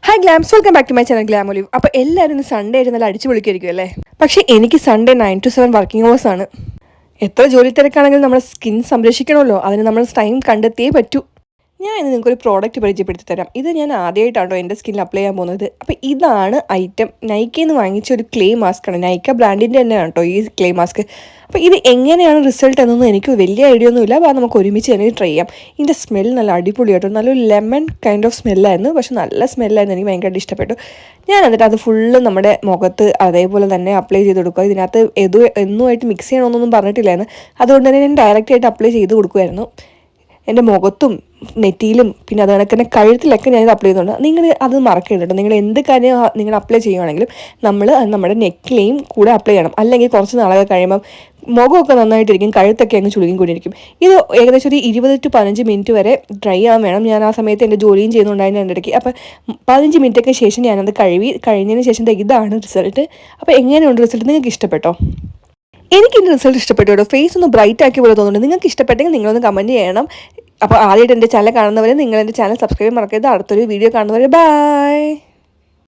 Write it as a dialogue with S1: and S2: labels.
S1: Hi glams, welcome back to my channel Glam Olive. അപ്പോൾ എല്ലാവരും ഇന്ന് സൺഡേ ആയിട്ട് നല്ല അടിച്ചു പൊളിക്കായിരിക്കും അല്ലേ? പക്ഷേ എനിക്ക് സൺഡേ 9 to 7 വർക്കിംഗ് അവേഴ്സ് ആണ്. എത്ര ജോലി തിരക്കാണെങ്കിലും നമ്മുടെ സ്കിൻ സംരക്ഷിക്കണമല്ലോ, അതിന് നമ്മൾ ടൈം കണ്ടെത്തിയേ പറ്റൂ. ഞാൻ ഇന്ന് നിങ്ങൾക്കൊരു പ്രോഡക്റ്റ് പരിചയപ്പെടുത്തി തരാം. ഇത് ഞാൻ ആദ്യമായിട്ടാണോ എൻ്റെ സ്കിന്നിൽ അപ്ലൈ ചെയ്യാൻ പോകുന്നത്. അപ്പോൾ ഇതാണ് ഐറ്റം. നൈക്കയിൽ നിന്ന് വാങ്ങിച്ച ഒരു ക്ലേ മാസ്ക് ആണ്. നൈക്ക ബ്രാൻഡിൻ്റെ തന്നെയാണ് കേട്ടോ ഈ ക്ലേ മാസ്ക്. അപ്പോൾ ഇത് എങ്ങനെയാണ് റിസൾട്ട് എന്നൊന്നും എനിക്ക് വലിയ ഐഡിയ ഒന്നുമില്ല. അപ്പോൾ നമുക്ക് ഒരുമിച്ച് തന്നെ ട്രൈ ചെയ്യാം. ഇതിൻ്റെ സ്മെൽ നല്ല അടിപൊളിയായിട്ടോ, നല്ലൊരു ലെമൺ കൈൻഡ് ഓഫ് സ്മെല്ലായിരുന്നു. പക്ഷേ നല്ല സ്മെല്ലായിരുന്നു, എനിക്ക് ഭയങ്കരമായിട്ട് ഇഷ്ടപ്പെട്ടു. ഞാൻ എന്നിട്ട് അത് ഫുള്ള് നമ്മുടെ മുഖത്ത് അതേപോലെ തന്നെ അപ്ലൈ ചെയ്ത് കൊടുക്കുക. ഇതിനകത്ത് എന്നുമായിട്ട് മിക്സ് ചെയ്യണമെന്നൊന്നും പറഞ്ഞിട്ടില്ലായിരുന്നു. അതുകൊണ്ട് തന്നെ ഞാൻ ഡയറക്റ്റായിട്ട് അപ്ലൈ ചെയ്ത് കൊടുക്കുമായിരുന്നു. എൻ്റെ മുഖത്തും നെറ്റിയിലും പിന്നെ അത് കണക്ക് തന്നെ കഴുത്തിലൊക്കെ ഞാനിത് അപ്ലൈ ചെയ്യുന്നുണ്ട്. നിങ്ങൾ അത് മറക്കരുത് കേട്ടോ. നിങ്ങൾ എന്ത് കാര്യം നിങ്ങൾ അപ്ലൈ ചെയ്യുകയാണെങ്കിലും നമ്മൾ നമ്മുടെ നെക്കിലെയും കൂടെ അപ്ലൈ ചെയ്യണം. അല്ലെങ്കിൽ കുറച്ച് നാളൊക്കെ കഴിയുമ്പം മുഖമൊക്കെ നന്നായിട്ടിരിക്കും, കഴുത്തൊക്കെ അങ്ങ് ചുളുങ്ങി കൊണ്ടിരിക്കും. ഇത് ഏകദേശം ഒരു 20 to 15 മിനിറ്റ് വരെ ഡ്രൈ ആവാൻ വേണം. ഞാൻ ആ സമയത്ത് എൻ്റെ ജോലിയും ചെയ്യുന്നുണ്ടായിരുന്നു എൻ്റെ ഇടയ്ക്ക്. അപ്പോൾ 15 മിനിറ്റൊക്കെ ശേഷം ഞാനത് കഴിഞ്ഞതിന് ശേഷം ഇതാണ് റിസൾട്ട്. അപ്പോൾ എങ്ങനെയുണ്ട് റിസൾട്ട്? നിങ്ങൾക്ക് ഇഷ്ടപ്പെട്ടോ? എനിക്കെൻ്റെ റിസൾട്ട് ഇഷ്ടപ്പെട്ടു കേട്ടോ. ഫേസ് ഒന്ന് ബ്രൈറ്റ് ആക്കിയ പോലെ തോന്നുന്നുണ്ട്. നിങ്ങൾക്ക് ഇഷ്ടപ്പെട്ടെങ്കിൽ നിങ്ങളൊന്ന് കമൻറ്റ് ചെയ്യണം. അപ്പോൾ ആദ്യമായിട്ട് എൻ്റെ ചാനൽ കാണുന്നവരെ നിങ്ങൾ എൻ്റെ ചാനൽ സബ്സ്ക്രൈബ് മറക്കരുത്. അടുത്തൊരു വീഡിയോ കാണുന്നവരെ ബൈ.